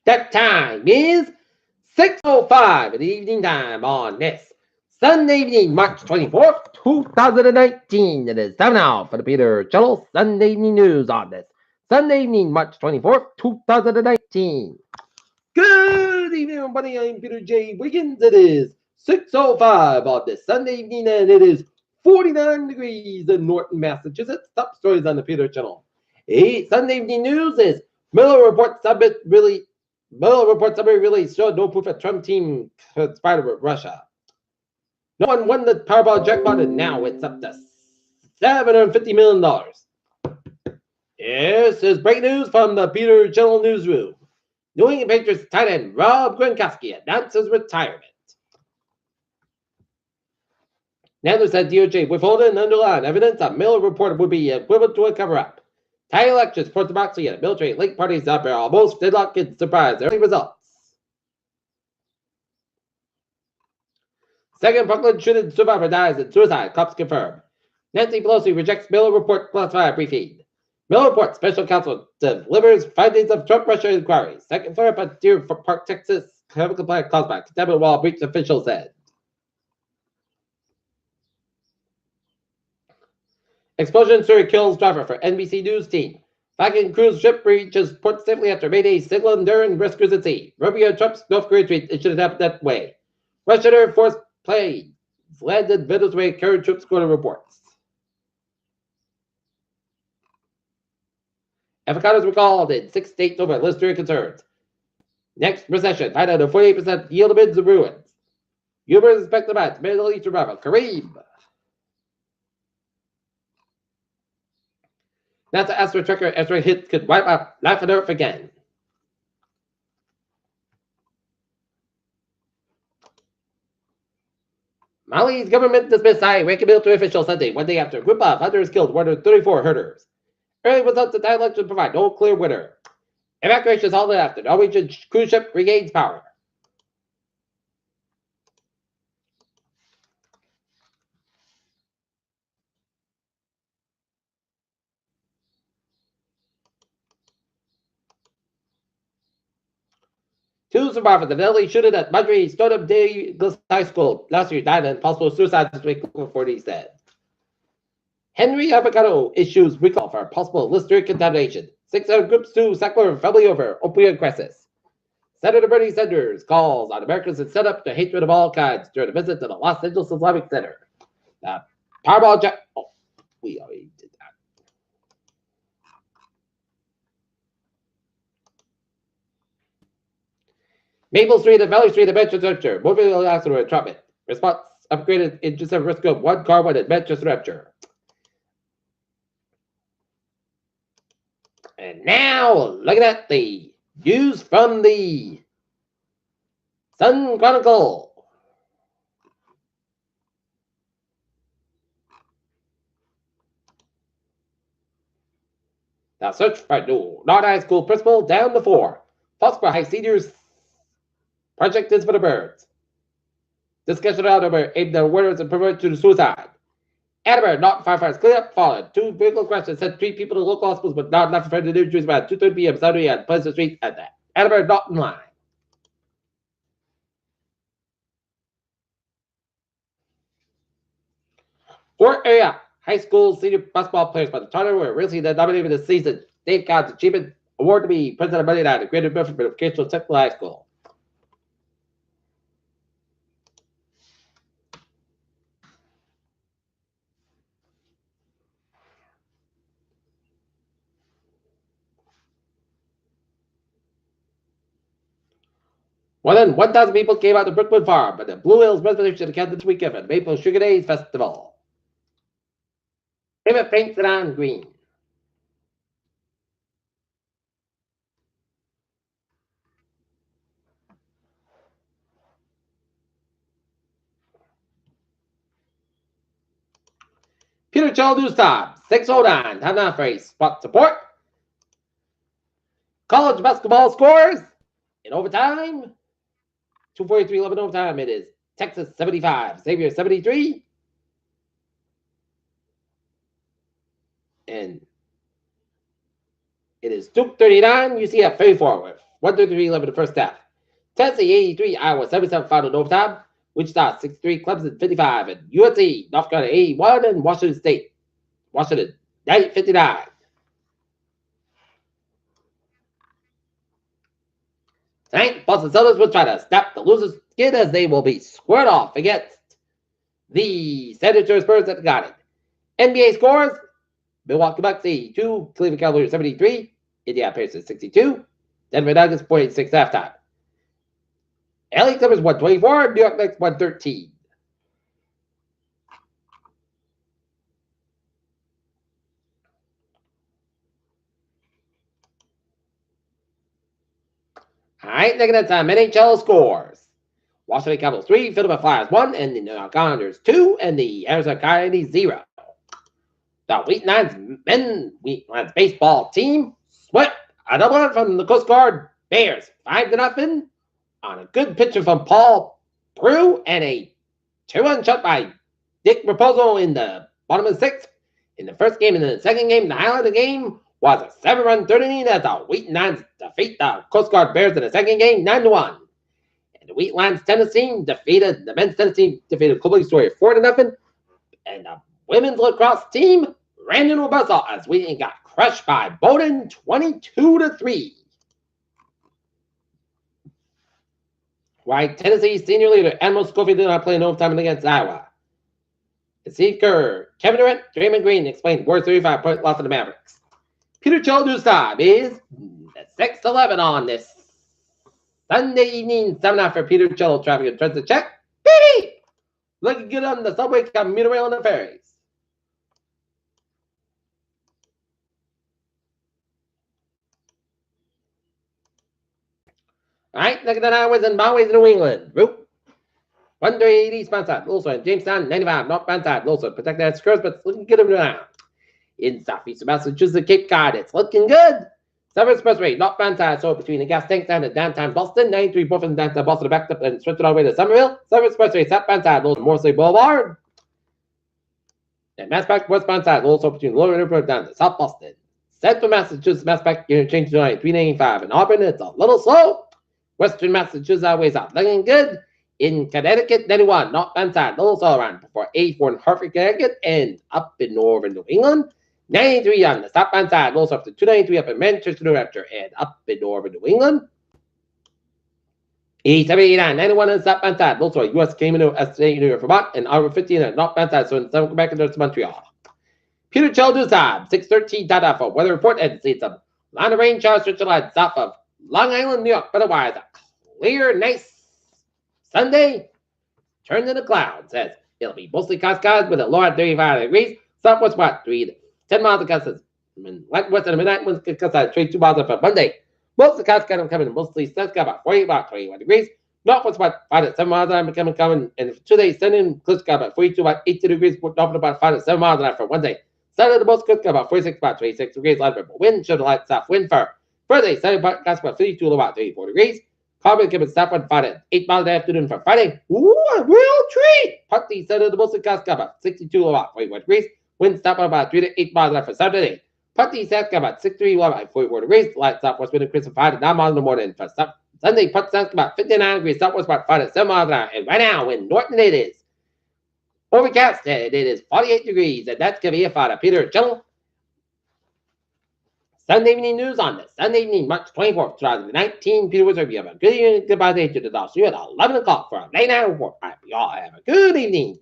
That time is 6:05 in the evening time on this Sunday evening, March 24th, 2019. It is time now for the Peter Channel Sunday Evening News on this Sunday evening, March 24th, 2019. Good evening, everybody. I'm Peter J. Wiggins. It is 6:05 on this Sunday evening, and it is 49 degrees in Norton, Massachusetts. Top stories on the Peter Channel. Sunday evening news is Miller reports summit really showed no proof that Trump team conspired with Russia. No one won the Powerball jackpot, and now it's up to $750 million. This is breaking news from the Peter Channel newsroom. New England Patriots tight end Rob Gronkowski announces retirement. Nadler said DOJ withholding and underlying evidence that Miller reported would be equivalent to a cover-up. Tie elections for democracy and military link parties up are almost deadlocked and surprise early results. Second Parkland shooting survivor dies in suicide, cops confirm. Nancy Pelosi rejects Miller report classified briefing. Miller report special counsel delivers findings of Trump-Russia inquiry. Second flare up at Deer Park, Texas. Chemical plant caused by contaminant wall breach, official said. Explosion story kills driver for NBC News team. Viking cruise ship reaches port safely after Mayday signal enduring rescues at sea. Rubio Trump's North Korea tweet, it should have happened that way. Russian Air Force planes landed Venezuela carried troops go to reports. Avocados recalled in 6 states over listener concerns. Next recession, find out a 48% yield amidst the ruins. Humors expect the match, Middle Eastern rival, Kareem. NASA asteroid tracker asteroid hit could wipe out life on Earth again. Mali's government dismissed ranking military officials Sunday, one day after a group of hunters killed 134 herders. Early results of the election provide no clear winner. Evacuation is halted after Norwegian cruise ship regains power. Two survivors of the deadly shooting at Marjorie Stoneham Douglas High School last year died in possible suicide this week, 40 said. Henry Avocado issues recall for possible lister contamination. 600 groups sue Sackler family over opioid crisis. Senator Bernie Sanders calls on Americans to set up to hatred of all kinds during a visit to the Los Angeles Islamic Center. Powerball jack. Oh, we already did that. Maple Street and Valley Street in Manchester. Moving accident entrapment. Response upgraded into San Francisco. One car went in Manchester Rapture. And now, looking at the news from the Sun Chronicle. Now, search for new North High School principal down to 4. Foxborough High Seniors project is for the birds. Discussion out over aimed at awareness and prevention to suicide. Attleboro, not firefighters clear up fallen. 2 vehicle crashes sent 3 people to local hospitals but not enough for the injuries about 2:30 p.m. Saturday on Pleasant Street at the Attleboro Dalton line. Fort area high school senior basketball players by the Charter were recently nominated this season. Dave Cobb's Achievement Award to be presented on Monday night at Greater Bedford Vocational Technical High School. More than 1,000 people came out to Brookwood Farm at the Blue Hills Reservation to this weekend at Maple Sugar Days Festival. Favorite paints it on green. Peter Channel News Time, 6:09. Time now for a spot support. College basketball scores in overtime. 2:43-11 overtime. It is Texas 75, Xavier 73. And it is Duke 39, UCF 34 with 133-11 the first half. Tennessee 83, Iowa 77 final overtime. Wichita 63, Clemson 55, and USC, North Carolina 81, and Washington State, Washington 59. Tonight, Boston Celtics will try to snap the loser's skin as they will be squared off against the San Antonio Spurs that got it. NBA scores: Milwaukee Bucks 82, Cleveland Cavaliers 73, Indiana Pacers 62, Denver Nuggets 46 halftime. LA Clippers 124, New York Knicks 113. All right, looking at some NHL scores. Washington Capitals 3, Philadelphia Flyers 1, and the New York Islanders 2, and the Arizona Coyotes 0. The Wheat Lions baseball team swept a double from the Coast Guard Bears 5-0 on a good pitcher from Paul Prue and a 2-run shot by Dick Raposo in the bottom of the sixth. In the first game and then the second game, the highlight of the game was a 7-run third inning as the Wheat Lions defeat the Coast Guard Bears in the second game 9-1. And the Wheat Lions tennis team defeated the men's tennis team Colby Story 4-0. And the women's lacrosse team ran into a buzzsaw as Wheaton got crushed by Bowdoin 22-3. Right, Tennessee's senior leader, Admiral Schofield, did not play in overtime against Iowa. Steve Kerr, Kevin Durant, Draymond Green explained worst 35-point loss to the Mavericks. Peter Childrew's time is 6-11 on this Sunday evening seminar for Peter Cello traffic and transit check. Baby! Looking good on the subway, commuter rail, and the ferries. All right, look at the highways and byways in New England. Route 138 eastbound side, also in Jamestown, 95 northbound side, also protect that skirts, but it's looking good around. In southeastern Massachusetts, Cape Cod, it's looking good. Summer Expressway, northbound side, so between the gas tank down to downtown Boston, 93 both from downtown Boston, backed up and stretched all the way to Somerville. Summer Expressway, southbound side, also Morsley Boulevard. And Massback, westbound side, also between Lower River down to South Boston. Central Massachusetts, Massback, interchange line 395. In Auburn, it's a little slow. Western Massachusetts highways out looking good. In Connecticut, 91 northbound side, little all around before 84 in Hartford, Connecticut, and up in northern New England. 93 on the southbound side, also up to 293 up in Manchester, New Hampshire, and up in northern New England. 87, 89, 91 on the southbound side, also US Camino, STA, New York, Vermont, and Arbor 15 on the northbound side, so in southern Quebec and northern Montreal. Peter Childrew's time, 613 data for weather report, and see some line of rain showers stretching line south of Long Island, New York, but otherwise a clear, nice Sunday. Turns into clouds. Says it'll be mostly skies with a low at 35 degrees. Southwest what 3 to 10 miles of gusts. West of the midnight winds could gust at 22 miles for Monday. Most of the clouds coming in mostly sun sky about 40, about 21 degrees. Northwest about 5 to 7 miles an hour coming. And for 2 days, Sunday clear sky about 42, about 80 degrees. North about 5 to 7 miles an hour for Wednesday. Saturday the most clear sky about 46, about 26 degrees. Light but wind should light south wind for Friday. Sunday gusts about 52 to about 34 degrees. Carbon given stop on Friday, 8 miles in the afternoon for Friday. Ooh, a real treat! Partly Sunday, the most clouds about 62 about 41 degrees. Wind stop on about 3 to 8 miles an hour for Saturday. Partly south about 63 about 44 degrees. Light southwest wind increase from 5 to 9 miles in the morning for Sunday. Partly south about 59 degrees. Southwest about 5 to 7 miles an hour. And right now, in Norton, it is overcast and it is 48 degrees. And that's going to be it for Peter Cello. Sunday evening news on this Sunday evening, March 24th, 2019. Peter Wizard, you have a good evening. Goodbye to the doctor. See you at 11 o'clock for a late night report. Y'all have a good evening.